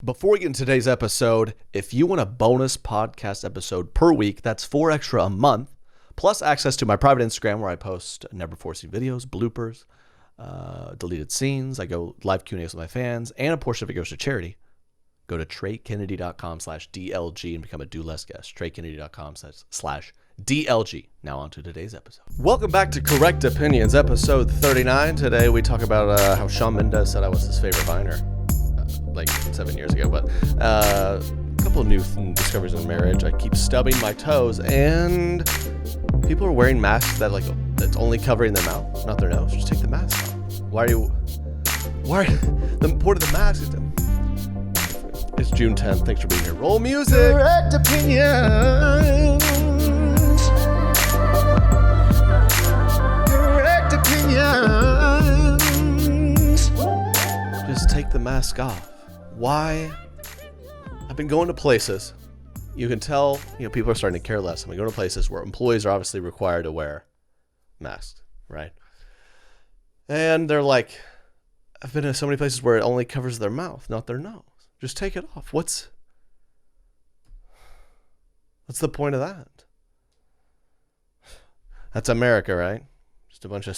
Before we get into today's episode, if you want a bonus podcast episode per week, that's 4 extra a month, plus access to my private Instagram where I post never before seen videos, bloopers, deleted scenes. I go live Q&As with my fans, and a portion of it goes to charity. Go to TreyKennedy.com/DLG and become a Do Less guest. TreyKennedy.com/DLG. Now on to today's episode. Welcome back to Correct Opinions, episode 39. Today we talk about how Shawn Mendes said I was his favorite viner. Like 7 years ago, but a couple of new discoveries in marriage. I keep stubbing my toes, and people are wearing masks that's only covering their mouth, not their nose. Just take the mask off. Why the point of the mask is it's June 10th. Thanks for being here. Roll music. Correct opinions. Correct opinions. Just take the mask off. Why? I've been going to places. You can tell, people are starting to care less. I've been going to places where employees are obviously required to wear masks, right? And they're like, I've been to so many places where it only covers their mouth, not their nose. Just take it off. What's the point of that? That's America, right? Just a bunch of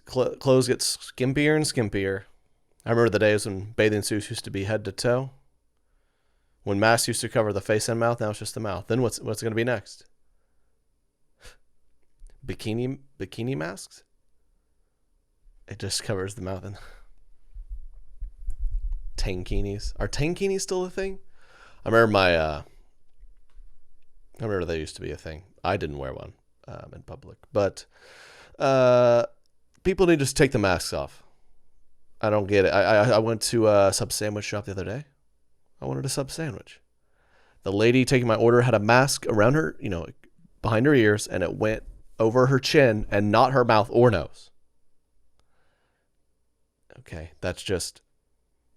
clothes get skimpier and skimpier. I remember the days when bathing suits used to be head to toe. When masks used to cover the face and mouth, now it's just the mouth. Then what's going to be next? Bikini masks? It just covers the mouth. And tankinis. Are tankinis still a thing? I remember they used to be a thing. I didn't wear one in public, but people need to just take the masks off. I don't get it. I went to a sub sandwich shop the other day. I wanted a sub sandwich. The lady taking my order had a mask around her, behind her ears, and it went over her chin and not her mouth or nose. Okay, that's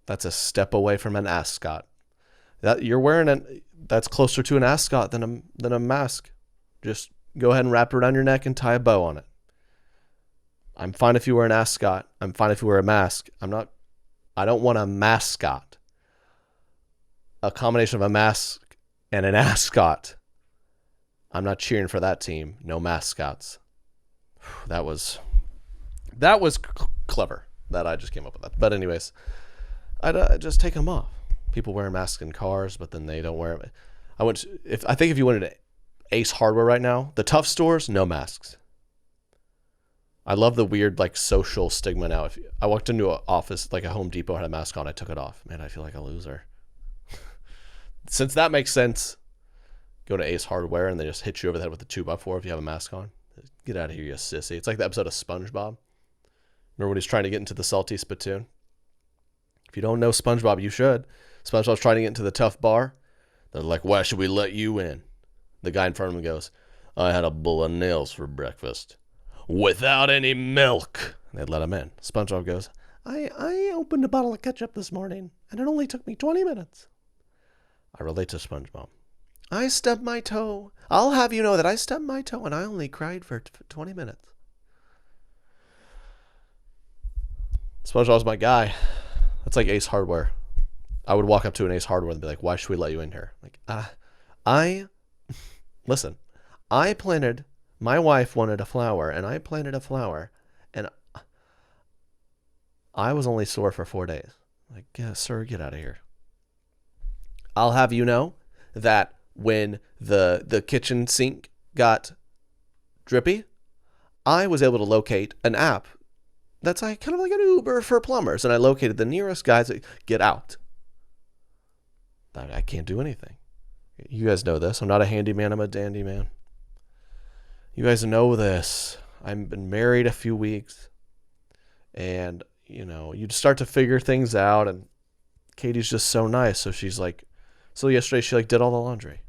a step away from an ascot. That you're wearing that's closer to an ascot than a mask. Just go ahead and wrap it around your neck and tie a bow on it. I'm fine if you wear an ascot. I'm fine if you wear a mask. I don't want a mascot. A combination of a mask and an ascot. I'm not cheering for that team. No mascots. That was clever that I just came up with that. But anyways, I just take them off. People wear masks in cars, but then they don't wear them. I think if you went to Ace Hardware right now, the tough stores, no masks. I love the weird social stigma now. If I walked into an office like a Home Depot, had a mask on, I took it off. Man, I feel like a loser. Since that makes sense, go to Ace Hardware and they just hit you over the head with a 2x4 if you have a mask on. Get out of here, you sissy. It's like the episode of SpongeBob. Remember when he's trying to get into the salty spittoon? If you don't know SpongeBob, you should. SpongeBob's trying to get into the tough bar. They're like, why should we let you in? The guy in front of him goes, I had a bowl of nails for breakfast. Without any milk. They'd let him in. SpongeBob goes, I opened a bottle of ketchup this morning, and it only took me 20 minutes. I relate to SpongeBob. I stubbed my toe. I'll have you know that I stubbed my toe, and I only cried for 20 minutes. SpongeBob's my guy. That's like Ace Hardware. I would walk up to an Ace Hardware and be like, why should we let you in here? Listen, my wife wanted a flower, and I planted a flower, and I was only sore for 4 days. Like, yeah, sir, get out of here. I'll have you know that when the kitchen sink got drippy, I was able to locate an app that's kind of like an Uber for plumbers, and I located the nearest guys that get out. I can't do anything. You guys know this. I'm not a handyman. I'm a dandy man. You guys know this. I've been married a few weeks, and you start to figure things out, and Katie's just so nice. So she's like, yesterday she did all the laundry.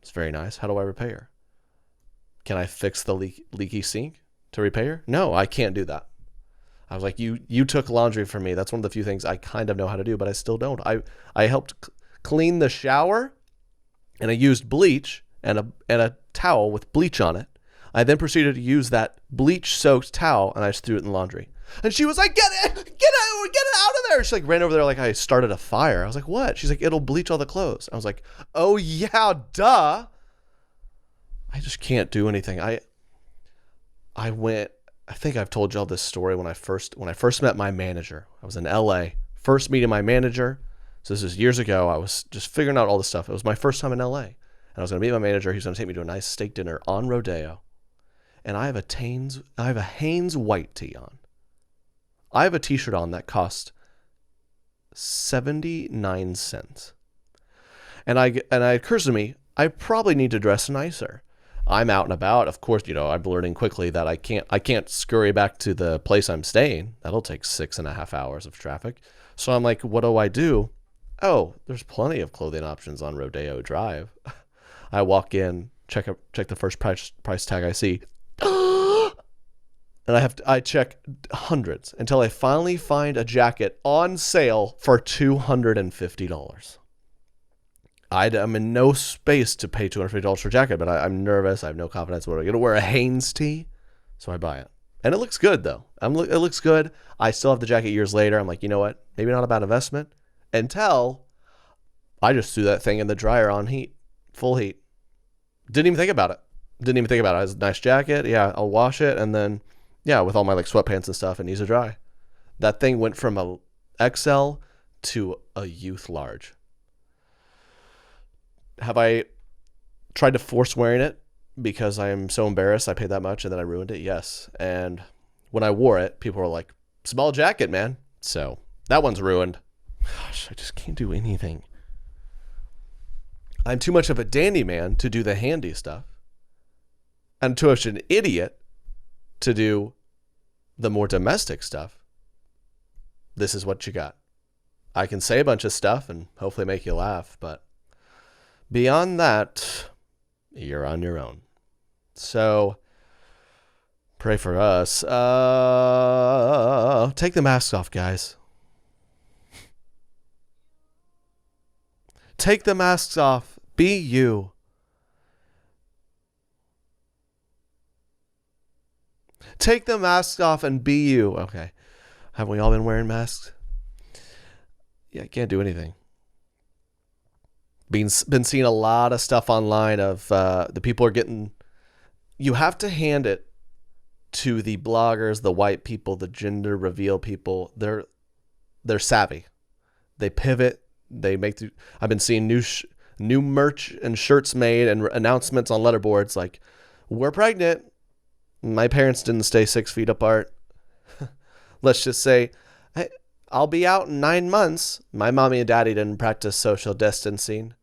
It's very nice. How do I repay her? Can I fix the leaky sink to repay her? No, I can't do that. I was like, you took laundry from me. That's one of the few things I kind of know how to do, but I still don't. I helped clean the shower, and I used bleach and a towel with bleach on it. I then proceeded to use that bleach-soaked towel, and I just threw it in the laundry. And she was like, get it out of there. She like ran over there like I started a fire. I was like, what? She's like, it'll bleach all the clothes. I was like, oh yeah, duh. I just can't do anything. I think I've told y'all this story when I first met my manager. I was in LA, first meeting my manager. So this is years ago. I was just figuring out all this stuff. It was my first time in LA. And I was going to meet my manager. He was going to take me to a nice steak dinner on Rodeo. And I have a Hanes white tee on. I have a t-shirt on that cost 79 cents. And it occurs to me, I probably need to dress nicer. I'm out and about. Of course, I'm learning quickly that I can't scurry back to the place I'm staying. That'll take 6.5 hours of traffic. So I'm like, what do? Oh, there's plenty of clothing options on Rodeo Drive. I walk in, check the first price tag I see. And I check hundreds until I finally find a jacket on sale for $250. I'm in no space to pay $250 for a jacket, but I'm nervous. I have no confidence. What am I going to wear? A Hanes tee? So I buy it. And it looks good, though. It looks good. I still have the jacket years later. I'm like, you know what? Maybe not a bad investment. Until I just threw that thing in the dryer on heat. Full heat. Didn't even think about it. It has a nice jacket. Yeah, I'll wash it. And then, yeah, with all my like sweatpants and stuff, it needs to dry. That thing went from a XL to a youth large. Have I tried to force wearing it because I am so embarrassed I paid that much and then I ruined it? Yes. And when I wore it, people were like, small jacket, man. So that one's ruined. Gosh, I just can't do anything. I'm too much of a dandy man to do the handy stuff. I'm too much an idiot to do the more domestic stuff. This is what you got. I can say a bunch of stuff and hopefully make you laugh, but beyond that, you're on your own. So pray for us. Take the masks off, guys. Take the masks off. Be you. Take the masks off and be you. Okay. Haven't we all been wearing masks? Yeah, I can't do anything. Been seeing a lot of stuff online of the people are getting... You have to hand it to the bloggers, the white people, the gender reveal people. They're savvy. They pivot. They make... I've been seeing new merch and shirts made and announcements on letterboards like, we're pregnant. My parents didn't stay 6 feet apart. Let's just say, hey, I'll be out in 9 months. My mommy and daddy didn't practice social distancing.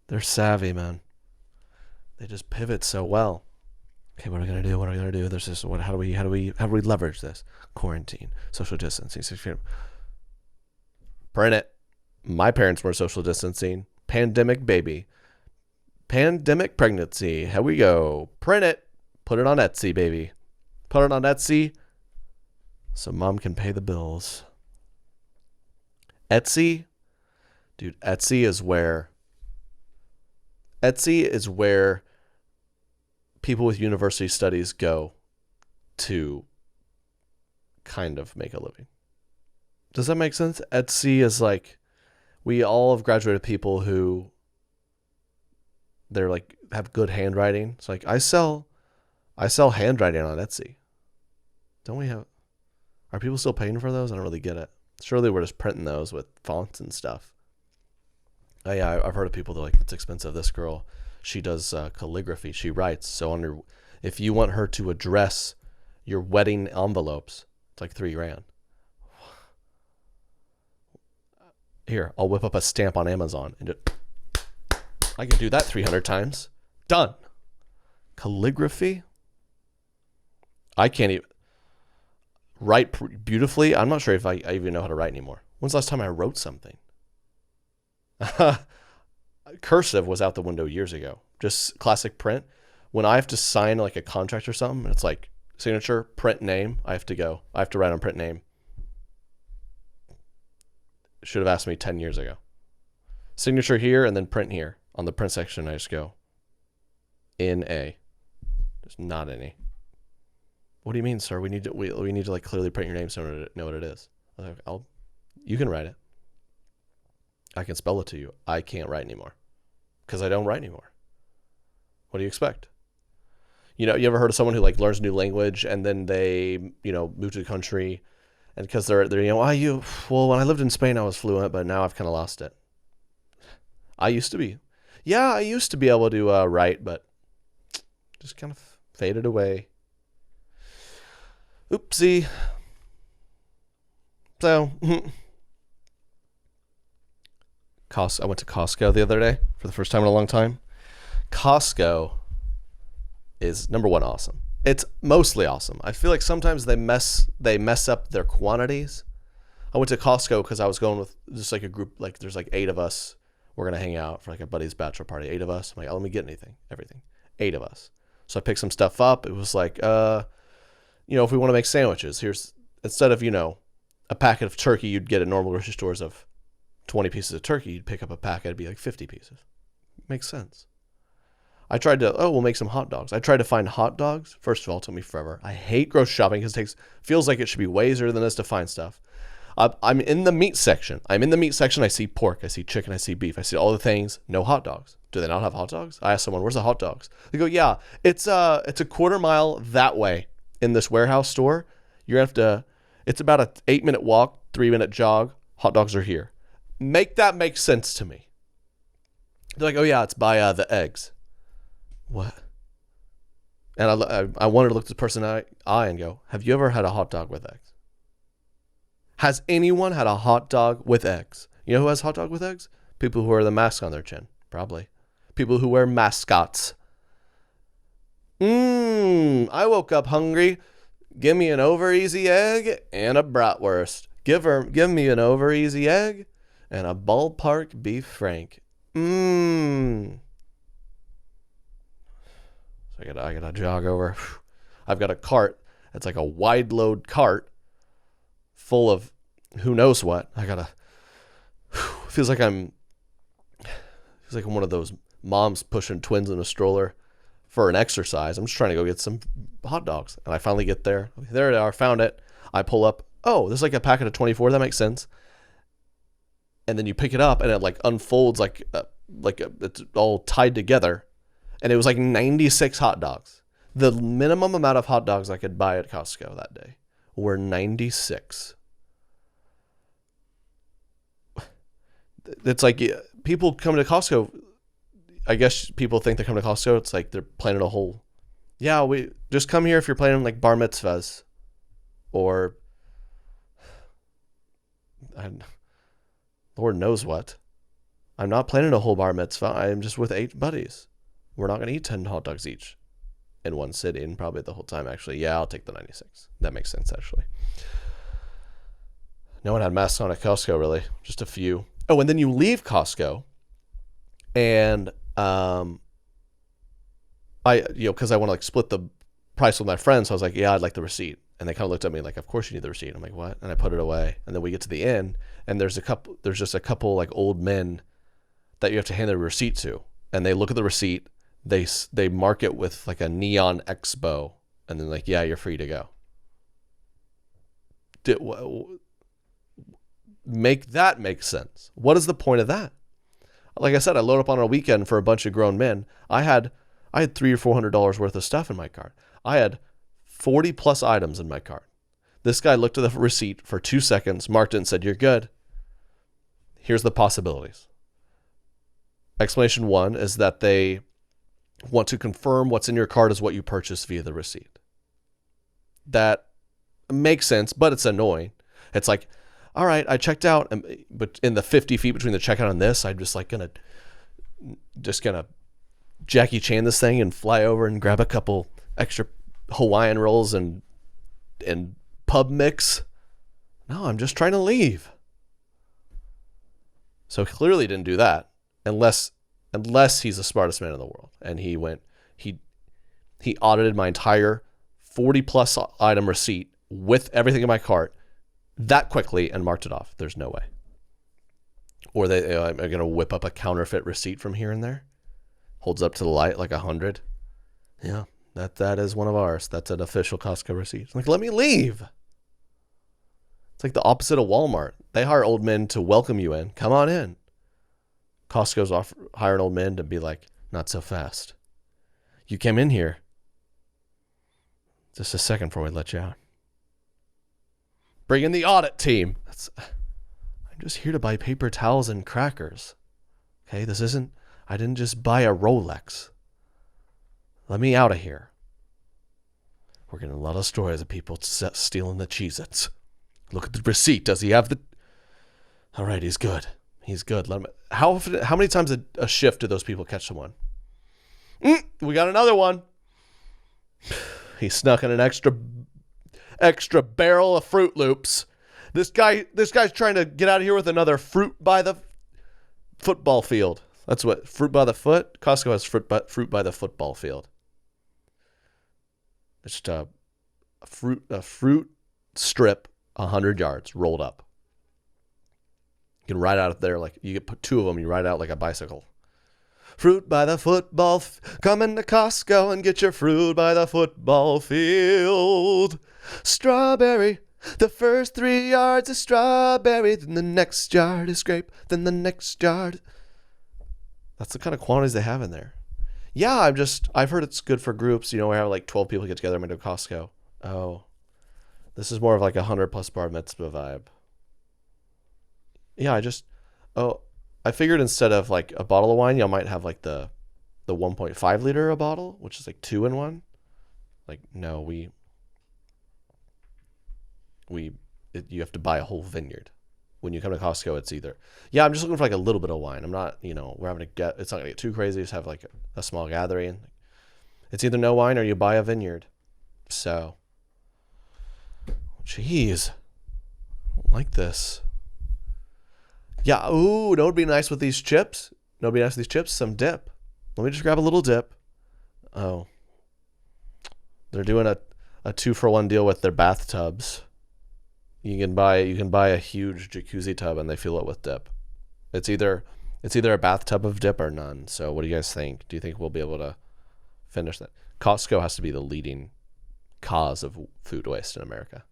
They're savvy, man. They just pivot so well. Okay, what are we gonna do? There's this. How do we leverage this? Quarantine, social distancing, 6 feet. Print it. My parents were social distancing. Pandemic baby. Pandemic pregnancy. Here we go. Print it. Put it on Etsy, baby. Put it on Etsy so mom can pay the bills. Etsy, dude, Etsy is where people with university studies go to kind of make a living. Does that make sense? Etsy is like, we all have graduated people who they're like have good handwriting. It's like I sell handwriting on Etsy. Don't we have? Are people still paying for those? I don't really get it. Surely we're just printing those with fonts and stuff. Oh, yeah, I've heard of people that are like, it's expensive. This girl, she does calligraphy. She writes. So if you want her to address your wedding envelopes, it's like $3,000. Here, I'll whip up a stamp on Amazon and I can do that 300 times. Done. Calligraphy? I can't even write beautifully. I'm not sure if I even know how to write anymore. When's the last time I wrote something? Cursive was out the window years ago. Just classic print. When I have to sign like a contract or something, it's like signature, print name. I have to write on print name. should have asked me 10 years ago. Signature here and then print here. On the print section, I just go NA. There's not any. What do you mean, sir? We need to like clearly print your name so I know what it is. You can write it. I can spell it to you. I can't write anymore because I don't write anymore. What do you expect? You know, you ever heard of someone who like learns a new language and then they, you know, move to the country and because they're you know, well, when I lived in Spain, I was fluent, but now I've kind of lost it. I used to be able to write, but just kind of faded away. Oopsie. So, I went to Costco the other day for the first time in a long time. Costco is number one awesome. It's mostly awesome. I feel like sometimes they mess up their quantities. I went to Costco because I was going with just like a group, like there's like 8 of us. We're going to hang out for like a buddy's bachelor party. 8 of us. I'm like, let me get everything. 8 of us. So I picked some stuff up. It was like, you know, if we want to make sandwiches, instead of, you know, a packet of turkey you'd get at normal grocery stores of 20 pieces of turkey, you'd pick up a packet, it'd be like 50 pieces. Makes sense. I tried to, we'll make some hot dogs. I tried to find hot dogs. First of all, it took me forever. I hate grocery shopping because feels like it should be way easier than this to find stuff. I'm in the meat section. I see pork, I see chicken, I see beef, I see all the things. No hot dogs. Do they not have hot dogs? I asked someone, where's the hot dogs? They go, yeah, it's a quarter mile that way in this warehouse store. You're going to have to, it's about an 8-minute walk, 3-minute jog. Hot dogs are here. Make that make sense to me. They're like, oh yeah, it's by the eggs. What? And I wanted to look the person in the eye and go, have you ever had a hot dog with eggs? Has anyone had a hot dog with eggs? You know who has hot dog with eggs? People who wear the mask on their chin, probably. People who wear mascots. I woke up hungry. Give me an over easy egg and a bratwurst. Give me an over easy egg and a ballpark beef frank. So I gotta jog over. I've got a cart. It's like a wide load cart full of who knows what. Feels like I'm one of those moms pushing twins in a stroller for an exercise. I'm just trying to go get some hot dogs. And I finally get there. There they are. Found it. I pull up. Oh, this is like a packet of 24. That makes sense. And then you pick it up and it like unfolds it's all tied together. And it was like 96 hot dogs. The minimum amount of hot dogs I could buy at Costco that day were 96. It's like people come to Costco. I guess people think they come to Costco. It's like they're planning a whole. Yeah, we just come here if you're planning like bar mitzvahs, or Lord knows what. I'm not planning a whole bar mitzvah. I am just with 8 buddies. We're not going to eat 10 hot dogs each in one sitting, probably the whole time. Actually, yeah, I'll take the 96. That makes sense, actually. No one had masks on at Costco, really. Just a few. Oh, and then you leave Costco, and because I want to like split the price with my friends, so I was like, yeah, I'd like the receipt. And they kind of looked at me like, of course you need the receipt. I'm like, what? And I put it away. And then we get to the end, and there's just a couple like old men that you have to hand the receipt to. And they look at the receipt, they mark it with like a neon expo, and then like, yeah, you're free to go. Make that make sense. What is the point of that? Like I said, I load up on a weekend for a bunch of grown men. I had $300 or $400 worth of stuff in my cart. I had 40 plus items in my cart. This guy looked at the receipt for 2 seconds, marked it, and said, you're good. Here's the possibilities. Explanation 1 is that they want to confirm what's in your cart is what you purchased via the receipt. That makes sense, but it's annoying. It's like, all right, I checked out, but in the 50 feet between the checkout and this, I'm just like gonna Jackie Chan this thing and fly over and grab a couple extra Hawaiian rolls and pub mix. No, I'm just trying to leave. So clearly didn't do that unless he's the smartest man in the world. And he audited my entire 40 plus item receipt with everything in my cart that quickly and marked it off. There's no way. Or they are going to whip up a counterfeit receipt from here and there. Holds up to the light like 100. Yeah, that is one of ours. That's an official Costco receipt. Like, let me leave. It's like the opposite of Walmart. They hire old men to welcome you in. Come on in. Costco's hiring old men to be like, not so fast. You came in here. Just a second before we let you out. Bring in the audit team. I'm just here to buy paper towels and crackers. Okay, I didn't just buy a Rolex. Let me out of here. We're getting a lot of stories of people stealing the Cheez-Its. Look at the receipt. Does he have the... All right, he's good. He's good. Let him... How many times a shift do those people catch someone? We got another one. He snuck in an extra barrel of Fruit Loops. This guy's trying to get out of here with another fruit by the football field. That's what fruit by the foot. Costco has fruit by the football field. It's just a fruit strip 100 yards rolled up. You can ride out there like you get two of them. You ride out like a bicycle. Fruit by the football. Come into Costco and get your fruit by the football field. Strawberry. The first 3 yards is strawberry. Then the next yard is grape. Then the next yard. That's the kind of quantities they have in there. Yeah, I've heard it's good for groups. You know, we have like 12 people get together and go to Costco. Oh, this is more of like 100+ bar mitzvah vibe. Yeah, I figured instead of like a bottle of wine, y'all might have like the 1.5 liter a bottle, which is like 2 in 1. Like, no, you have to buy a whole vineyard. When you come to Costco, it's either, I'm just looking for like a little bit of wine. I'm not, we're having it's not gonna get too crazy. Just have like a small gathering. It's either no wine or you buy a vineyard. So, jeez, I don't like this. Yeah, ooh, no, it'd be nice with these chips. No, it'd be nice with these chips. Some dip. Let me just grab a little dip. Oh, they're doing a 2-for-1 deal with their bathtubs. You can buy a huge jacuzzi tub and they fill it with dip. It's either a bathtub of dip or none. So what do you guys think? Do you think we'll be able to finish that? Costco has to be the leading cause of food waste in America.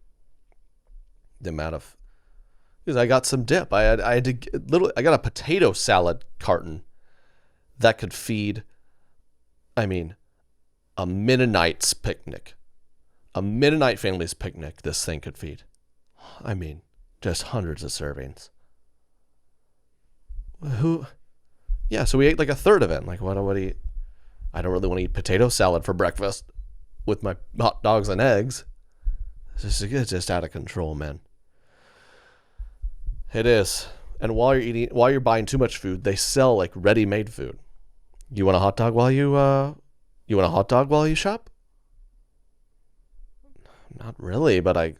The amount of, because I got some dip. I got a potato salad carton that could feed, a Mennonite's picnic. A Mennonite family's picnic this thing could feed. Just hundreds of servings. So we ate like a third of it. Like, what do I eat? I don't really want to eat potato salad for breakfast with my hot dogs and eggs. It's just out of control, man. It is. And while you're buying too much food, they sell like ready-made food. You want a hot dog while you shop? Not really, but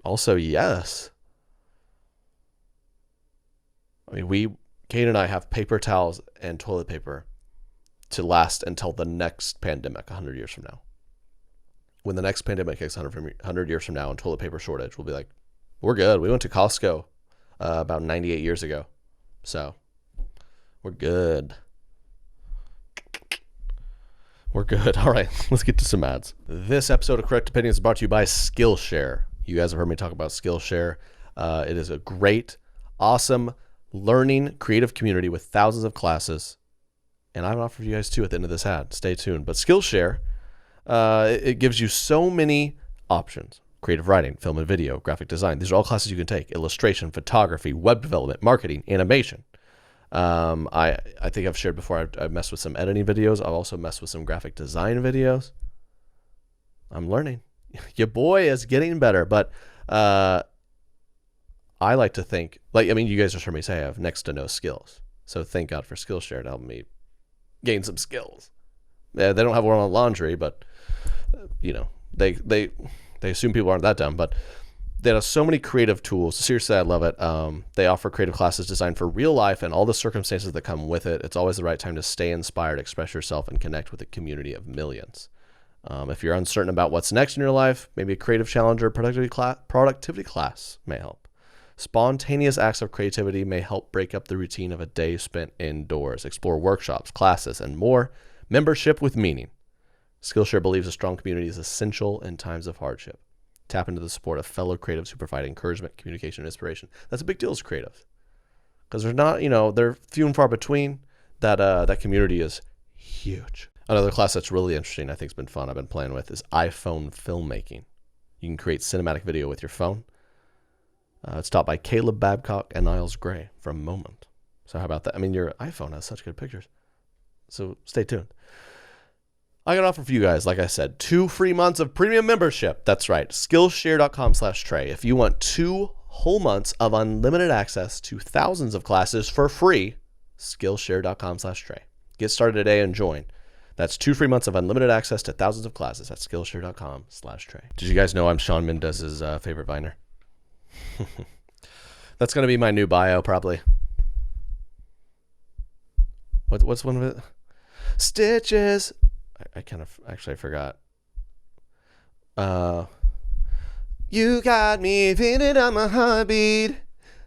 also, yes. Kate and I have paper towels and toilet paper to last until the next pandemic 100 years from now. When the next pandemic hits 100 years from now and toilet paper shortage, we'll be like, we're good. We went to Costco about 98 years ago. So, we're good. We're good. All right, let's get to some ads. This episode of Correct Opinions is brought to you by Skillshare. You guys have heard me talk about Skillshare. It is a great, awesome, learning, creative community with thousands of classes. And I have an offer for you guys too at the end of this ad. Stay tuned. But Skillshare, it gives you so many options. Creative writing, film and video, graphic design. These are all classes you can take. Illustration, photography, web development, marketing, animation. I think I've shared before, I've messed with some editing videos. I've also messed with some graphic design videos. I'm learning. Your boy is getting better, but I like to think, you guys just heard me say I have next to no skills. So thank God for Skillshare to help me gain some skills. Yeah, they don't have one on laundry, but they assume people aren't that dumb. But they have so many creative tools. Seriously, I love it. They offer creative classes designed for real life and all the circumstances that come with it. It's always the right time to stay inspired, express yourself, and connect with a community of millions. If you're uncertain about what's next in your life, maybe a creative challenge or productivity class may help. Spontaneous acts of creativity may help break up the routine of a day spent indoors. Explore workshops, classes, and more. Membership with meaning. Skillshare believes a strong community is essential in times of hardship. Tap into the support of fellow creatives who provide encouragement, communication, and inspiration. That's a big deal as creatives. Because there's not, they're few and far between. That community is huge. Another class that's really interesting, I think has been fun, I've been playing with, is iPhone filmmaking. You can create cinematic video with your phone. It's taught by Caleb Babcock and Niles Gray from Moment. So how about that? I mean, your iPhone has such good pictures. So stay tuned. I got an offer for you guys, like I said, 2 free months of premium membership. That's right, Skillshare.com/Trey. If you want 2 whole months of unlimited access to thousands of classes for free, Skillshare.com/Trey. Get started today and join. That's 2 free months of unlimited access to thousands of classes at Skillshare.com/Trey. Did you guys know I'm Shawn Mendes' favorite Viner? That's going to be my new bio, probably. What's one of it? Stitches. I kind of actually forgot. You got me feeling on my heartbeat,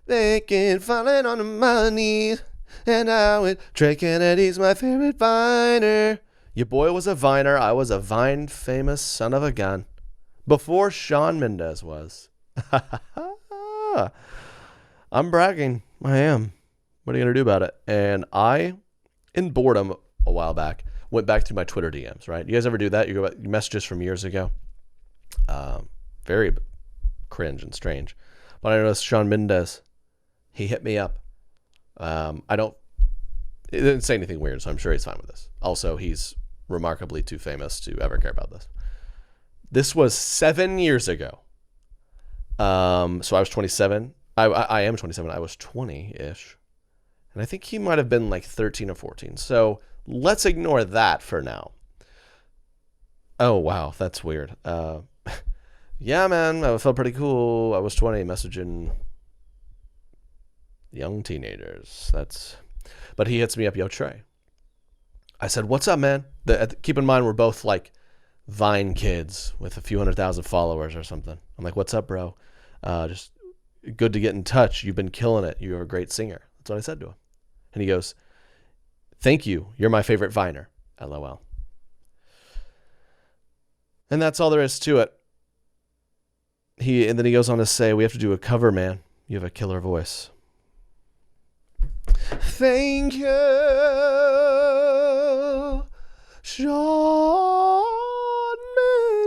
making falling on my knees, and now it Trey Kennedy's my favorite Viner. Your boy was a Viner. I was a Vine famous son of a gun before Shawn Mendes was. I'm bragging. I am. What are you gonna do about it? And I, in boredom a while back, went back through my Twitter DMs, right? You guys ever do that? You go back, messages from years ago. Very cringe and strange. But I noticed Shawn Mendes, he hit me up. It didn't say anything weird, so I'm sure he's fine with this. Also, he's remarkably too famous to ever care about this. This was 7 years ago. So I was 27. I am 27. I was 20-ish. And I think he might have been like 13 or 14. So let's ignore that for now. Oh, wow. That's weird. Yeah, man. I felt pretty cool. I was 20 messaging young teenagers. But he hits me up, yo, Trey. I said, what's up, man? Keep in mind, we're both like Vine kids with a few 100,000 followers or something. I'm like, what's up, bro? Just good to get in touch. You've been killing it. You're a great singer. That's what I said to him. And he goes, thank you. You're my favorite Viner. LOL. And that's all there is to it. And then he goes on to say, we have to do a cover, man. You have a killer voice. Thank you, Shawn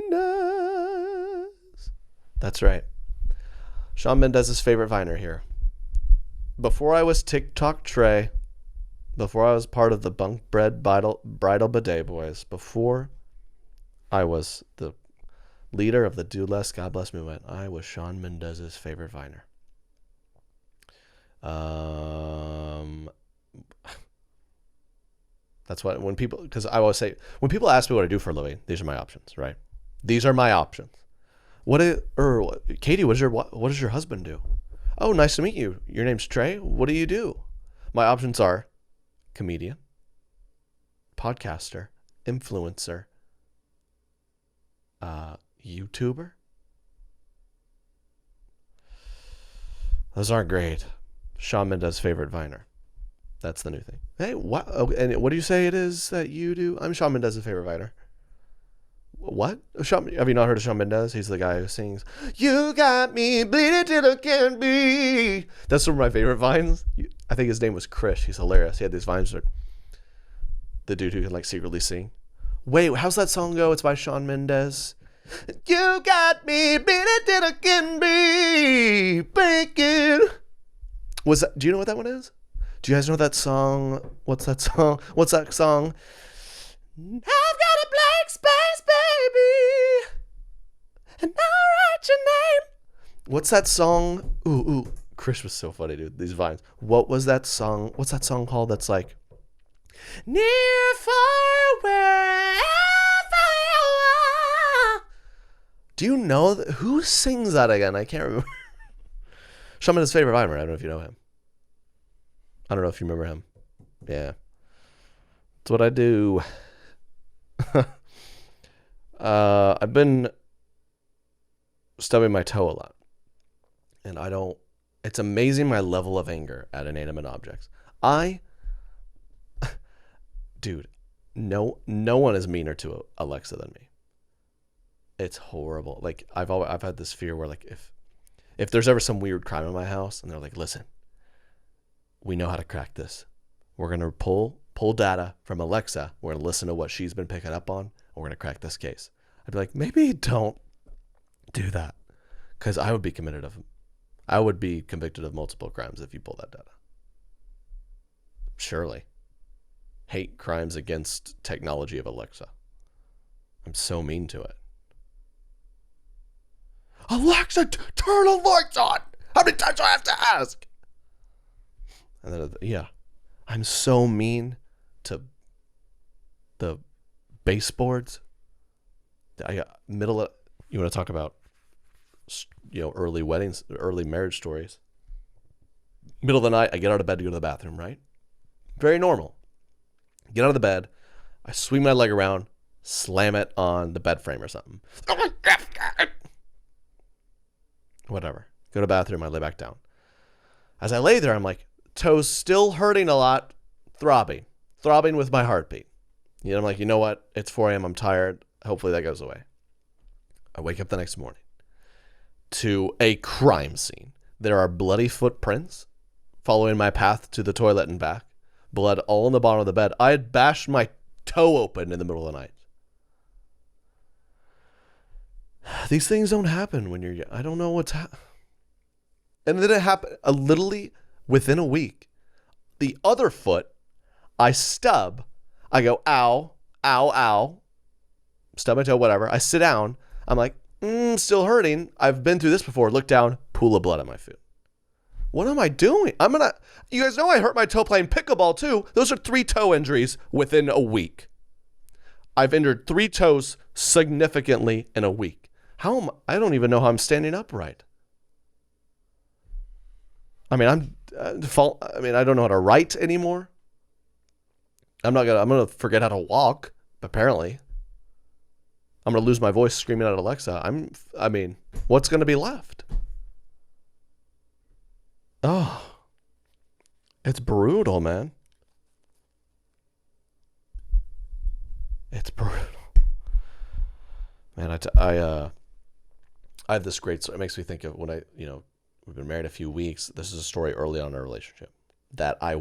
Mendes. That's right. Shawn Mendes' favorite Viner here. Before I was TikTok Trey, before I was part of the Bunk Bread Bridal Bidet Boys, before I was the leader of the Do Less, God Bless movement, I was Shawn Mendes' favorite Viner. That's what, because I always say, when people ask me what I do for a living, these are my options, right? These are my options. Katie, what does your husband do? Oh, nice to meet you. Your name's Trey. What do you do? My options are comedian, podcaster, influencer, YouTuber. Those aren't great. Shawn Mendes' favorite Viner. That's the new thing. Hey, what? Oh, and what do you say it is that you do? I'm Shawn Mendes' favorite Viner. What? Have you not heard of Shawn Mendes? He's the guy who sings, you got me bleeding till I can't be. That's one of my favorite vines. I think his name was Krish. He's hilarious. He had these vines where the dude who can like secretly sing. Wait, how's that song go? It's by Shawn Mendes. You got me bleeding till I can't be breaking. Do you know what that one is? Do you guys know that song? What's that song? I've got a blank space, baby, and I'll write your name. What's that song? Ooh, Chris was so funny, dude. These vines. What was that song? What's that song called? That's like near, far, wherever you are. Do you know who sings that again? I can't remember. Shawn Mendes' favorite Viner. I don't know if you know him. I don't know if you remember him. Yeah, that's what I do. I've been stubbing my toe a lot, and I don't It's amazing my level of anger at inanimate objects. I, dude, no one is meaner to Alexa than me. It's horrible. Like I've had this fear where like if there's ever some weird crime in my house and they're like, listen, we know how to crack this. We're gonna pull data from Alexa. We're gonna listen to what she's been picking up on. And we're gonna crack this case. I'd be like, maybe don't do that, because I would be convicted of multiple crimes if you pull that data. Surely. Hate crimes against technology of Alexa. I'm so mean to it. Alexa, turn the lights on! How many times do I have to ask? And then, yeah. I'm so mean to the baseboards. You want to talk about, early weddings, early marriage stories. Middle of the night, I get out of bed to go to the bathroom, right? Very normal. Get out of the bed, I swing my leg around, slam it on the bed frame or something. Whatever. Go to the bathroom, I lay back down. As I lay there, I'm like, toes still hurting a lot, throbbing with my heartbeat. I'm like, you know what? It's 4 a.m. I'm tired. Hopefully that goes away. I wake up the next morning to a crime scene. There are bloody footprints following my path to the toilet and back. Blood all on the bottom of the bed. I had bashed my toe open in the middle of the night. These things don't happen when you're young. I don't know what's happening. And then it happened literally within a week. The other foot, I stub. I go, ow, ow, ow. Stub my toe, whatever. I sit down. I'm like, still hurting. I've been through this before. Look down, pool of blood on my foot. What am I doing? You guys know I hurt my toe playing pickleball too. Those are 3 toe injuries within a week. I've injured 3 toes significantly in a week. I don't even know how I'm standing upright. I don't know how to write anymore. I'm going to forget how to walk, apparently. I'm going to lose my voice screaming at Alexa. What's going to be left? Oh, it's brutal, man. It's brutal. Man, I have this great story. It makes me think of when we've been married a few weeks. This is a story early on in our relationship that I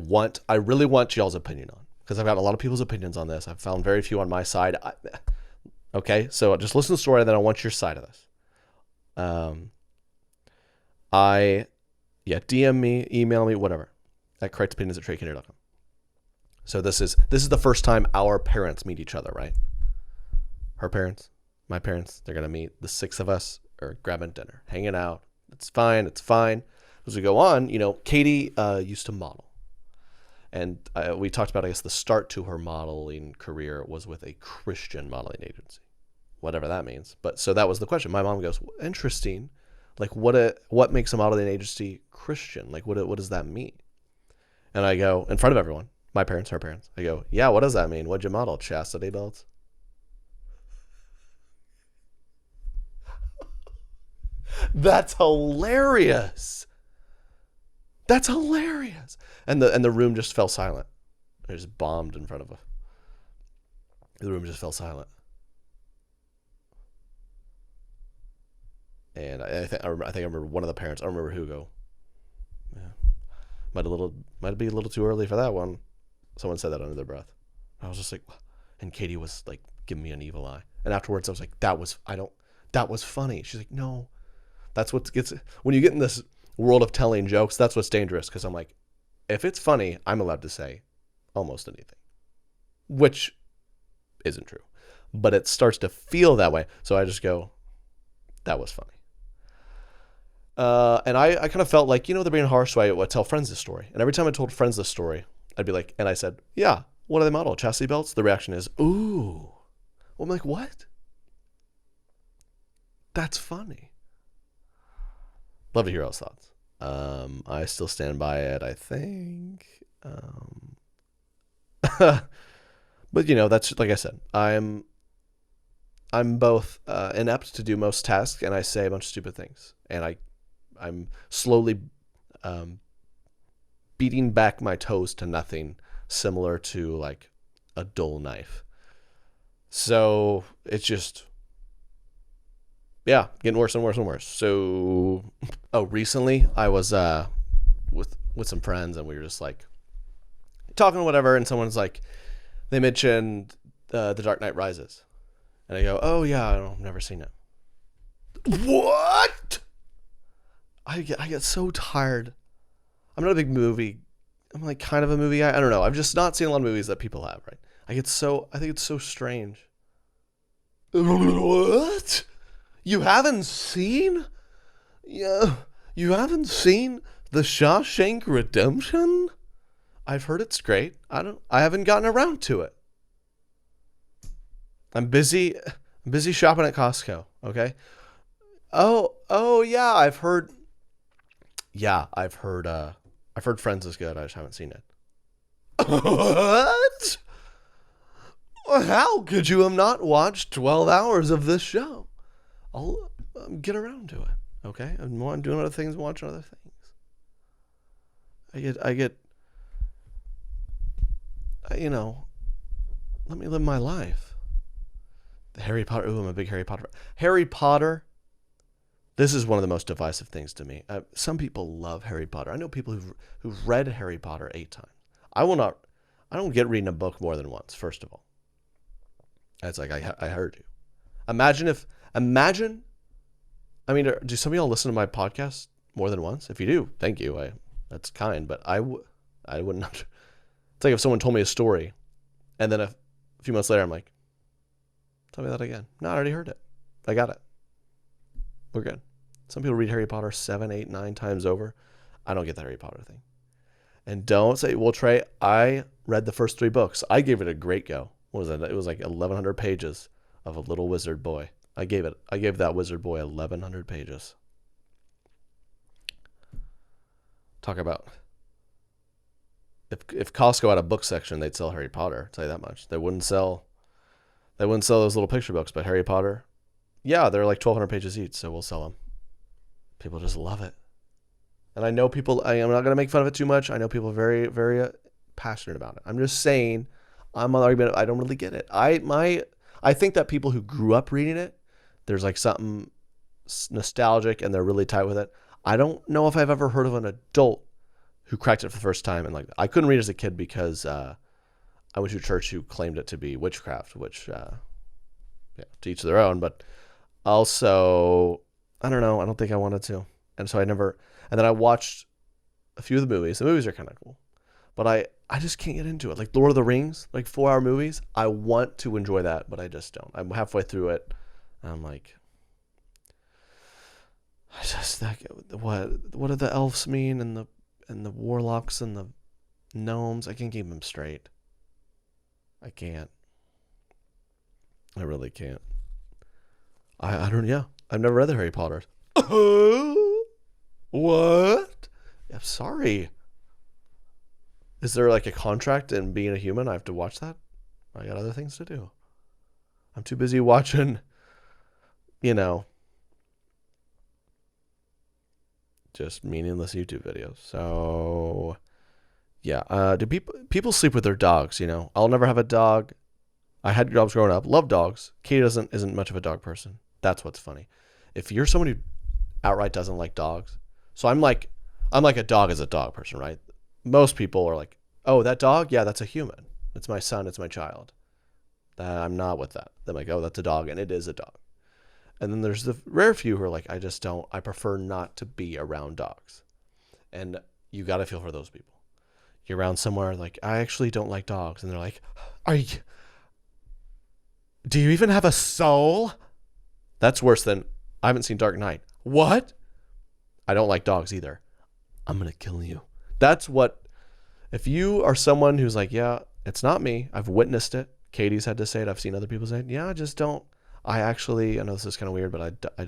really want y'all's opinion on, because I've got a lot of people's opinions on this. I've found very few on my side. Okay, so just listen to the story, and then I want your side of this. DM me, email me, whatever, at correctopinions@treykinder.com. So this is the first time our parents meet each other, right? Her parents, my parents, they're going to meet. The 6 of us are grabbing dinner, hanging out. It's fine. As we go on, Katie used to model. And we talked about, I guess, the start to her modeling career was with a Christian modeling agency, whatever that means. But so that was the question. My mom goes, interesting. Like, what makes a modeling agency Christian? Like, what does that mean? And I go, in front of everyone, my parents, her parents, I go, yeah, what does that mean? What'd you model? Chastity belts? That's hilarious. That's hilarious. And the room just fell silent. It just bombed in front of us. The room just fell silent. And I think I remember one of the parents, I don't remember who, go, yeah, might be a little too early for that one. Someone said that under their breath. I was just like, and Katie was like giving me an evil eye. And afterwards I was like, that was funny. She's like, no, that's what gets, when you get in this world of telling jokes, that's what's dangerous. Cause I'm like, if it's funny, I'm allowed to say almost anything, which isn't true, but it starts to feel that way. So I just go, that was funny. And I kind of felt like, they're being harsh, so I would tell friends this story. And every time I told friends this story, I'd be like, and I said, yeah, what do they model? Chastity belts? The reaction is, ooh. Well, I'm like, what? That's funny. Love to hear y'all's thoughts. I still stand by it, I think. But, that's, like I said, I'm both inept to do most tasks, and I say a bunch of stupid things. And I'm slowly beating back my toes to nothing, similar to like a dull knife. So it's just, yeah, getting worse and worse and worse. So, recently I was with some friends, and we were just like talking or whatever, and someone's like, they mentioned The Dark Knight Rises, and I go, oh yeah, I've never seen it. What? I get so tired. I'm not a big movie. I'm like kind of a movie guy. I don't know. I've just not seen a lot of movies that people have, right? I think it's so strange. What? You haven't seen? Yeah. You haven't seen The Shawshank Redemption? I've heard it's great. I haven't gotten around to it. I'm busy shopping at Costco, okay? Oh yeah, I've heard Friends is good. I just haven't seen it. What? How could you have not watched 12 hours of this show? I'll get around to it, okay? I'm doing other things, watching other things. I get, let me live my life. The Harry Potter. Ooh, I'm a big Harry Potter. Harry Potter. This is one of the most divisive things to me. Some people love Harry Potter. I know people who've read Harry Potter 8 times. I don't get reading a book more than once, first of all. It's like, I heard you. Imagine, do some of y'all listen to my podcast more than once? If you do, thank you. That's kind, but I wouldn't. It's like if someone told me a story, and then a few months later, I'm like, tell me that again. No, I already heard it. I got it. We're good. Some people read Harry Potter 7, 8, 9 times over. I don't get the Harry Potter thing. And don't say, well, Trey, I read the first 3 books. I gave it a great go. What was it? It was like 1,100 pages of a little wizard boy. I gave that wizard boy 1,100 pages. Talk about, if Costco had a book section, they'd sell Harry Potter. I'll tell you that much. They wouldn't sell those little picture books, but Harry Potter, yeah, they're like 1,200 pages each, so we'll sell them. People just love it. And I know people, I'm not going to make fun of it too much. I know people are very, very passionate about it. I'm just saying, I'm on the argument, I don't really get it. I think that people who grew up reading it, there's like something nostalgic and they're really tight with it. I don't know if I've ever heard of an adult who cracked it for the first time. And like, I couldn't read as a kid because I went to a church who claimed it to be witchcraft, which, to each their own. But also, I don't know. I don't think I wanted to. And so and then I watched a few of the movies. The movies are kind of cool. But I just can't get into it. Like Lord of the Rings, like 4-hour movies. I want to enjoy that, but I just don't. I'm halfway through it. And I'm like, what do the elves mean and the warlocks and the gnomes? I can't keep them straight. I can't. I really can't. I don't. Yeah, I've never read the Harry Potter. What? I'm sorry. Is there like a contract in being a human? I have to watch that? I got other things to do. I'm too busy watching, just meaningless YouTube videos. So, yeah. Do people sleep with their dogs? I'll never have a dog. I had dogs growing up. Love dogs. Katie isn't much of a dog person. That's what's funny. If you're someone who outright doesn't like dogs, so I'm like a dog as a dog person, right? Most people are like, oh, that dog? Yeah, that's a human. It's my son. It's my child. I'm not with that. They're like, oh, that's a dog. And it is a dog. And then there's the rare few who are like, I prefer not to be around dogs. And you got to feel for those people. You're around somewhere like, I actually don't like dogs. And they're like, do you even have a soul? That's worse than, I haven't seen Dark Knight. What? I don't like dogs either. I'm going to kill you. That's what, if you are someone who's like, yeah, it's not me. I've witnessed it. Katie's had to say it. I've seen other people say it. Yeah, I just don't. I know this is kind of weird, but I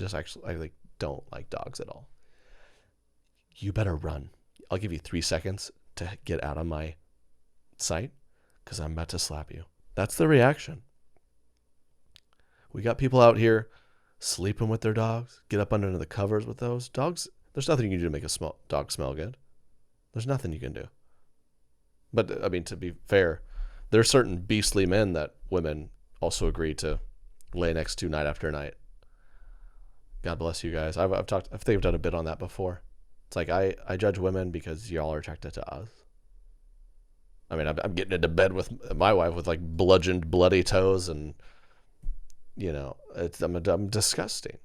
don't like dogs at all. You better run. I'll give you 3 seconds to get out of my sight because I'm about to slap you. That's the reaction. We got people out here sleeping with their dogs. Get up under the covers with those dogs. There's nothing you can do to make a dog smell good. There's nothing you can do. But, I mean, to be fair, there are certain beastly men that women also agree to lay next to night after night. God bless you guys. I think I've done a bit on that before. It's like I judge women because y'all are attracted to us. I mean, I'm getting into bed with my wife with like bludgeoned, bloody toes, and I'm disgusting.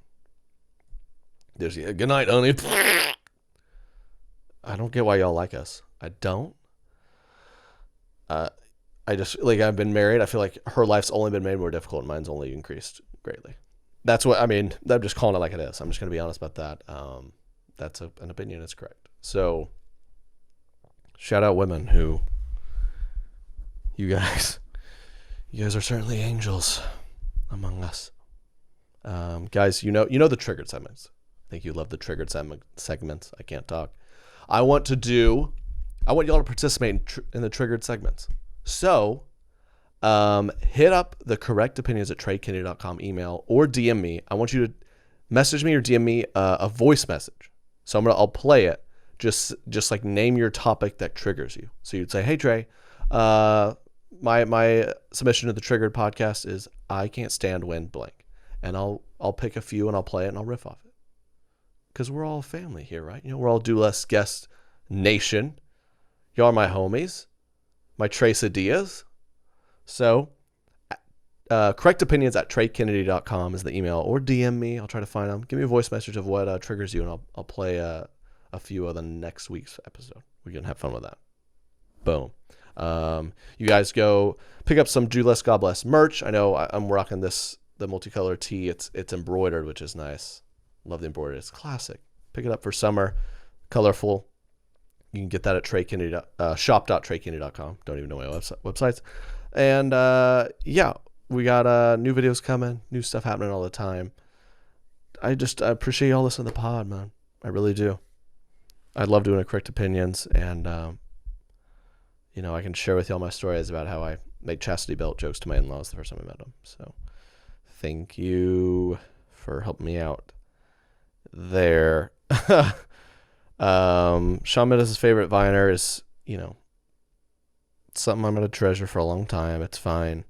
There's good night, honey. I don't get why y'all like us. I don't. I just, like, I've been married. I feel like her life's only been made more difficult and mine's only increased greatly. That's what, I mean, I'm just calling it like it is. I'm just going to be honest about that. That's an opinion. It's correct. So shout out women who, you guys are certainly angels among us. Guys, you know the triggered segments. I think you love the triggered segments. I can't talk. I want y'all to participate in the triggered segments. So, hit up the correctopinions@treykennedy.com email or DM me. I want you to message me or DM me a voice message. So I'll play it. Just like name your topic that triggers you. So you'd say, "Hey Trey, my submission to the Triggered podcast is I can't stand when blank," and I'll pick a few and I'll play it and I'll riff off it. Because we're all family here, right? We're all Do Less Guest Nation. Y'all are my homies, my Trace-a-dias. So, correctopinions@treykennedy.com is the email, or DM me. I'll try to find them. Give me a voice message of what triggers you, and I'll play a few of the next week's episode. We can have fun with that. Boom. You guys go pick up some Do Less, God Bless merch. I know I'm rocking the multicolor tee. It's embroidered, which is nice. Love the embroidery. It's classic. Pick it up for summer. Colorful. You can get that at shop.treykennedy.com. Don't even know my websites. And yeah, we got new videos coming, new stuff happening all the time. I appreciate y'all listening to the pod, man. I really do. I love doing Correct Opinions, and I can share with y'all my stories about how I made chastity belt jokes to my in-laws the first time I met them. So thank you for helping me out there. Shawn Mendes' favorite Viner is, something I'm going to treasure for a long time. It's fine.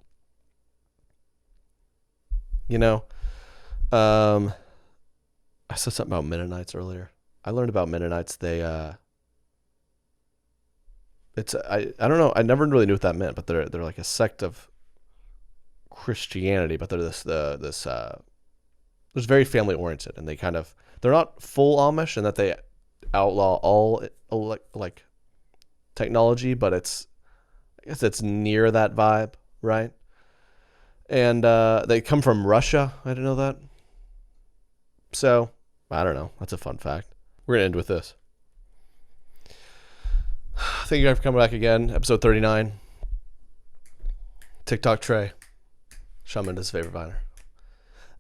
I said something about Mennonites earlier. I learned about Mennonites. They, I don't know. I never really knew what that meant, but they're like a sect of Christianity, but they're this very family oriented, and they're not full Amish in that they outlaw all like technology, but I guess it's near that vibe, right? And they come from Russia. I didn't know that. So I don't know. That's a fun fact. We're gonna end with this. Thank you guys for coming back again. Episode 39. TikTok Trey. Shawn Mendes' favorite Viner.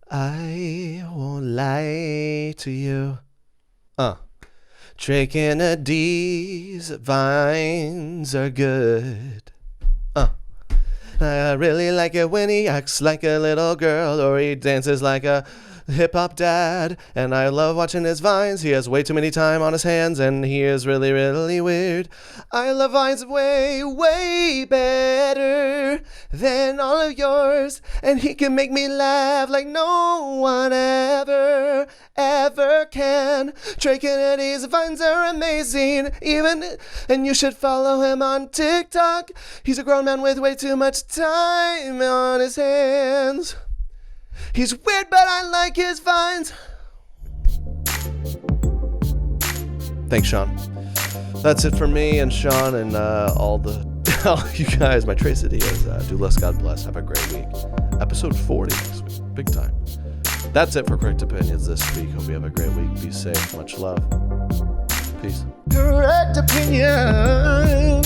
I won't lie to you. Trey Kennedy's vines are good. I really like it when he acts like a little girl, or he dances like a hip-hop dad. And I love watching his vines. He has way too many time on his hands, and he is really, really weird. I love vines way, way better than all of yours. And he can make me laugh like no one ever can. Trey Kennedy's vines are amazing, and you should follow him on TikTok. He's a grown man with way too much time on his hands. He's weird, but I like his vines. Thanks, Shawn. That's it for me and Shawn and all you guys. My Trace-a-dias. Do Less, God Bless. Have a great week. Episode 40 next week. Big time. That's it for Correct Opinions this week. Hope you have a great week. Be safe. Much love. Peace. Correct Opinions.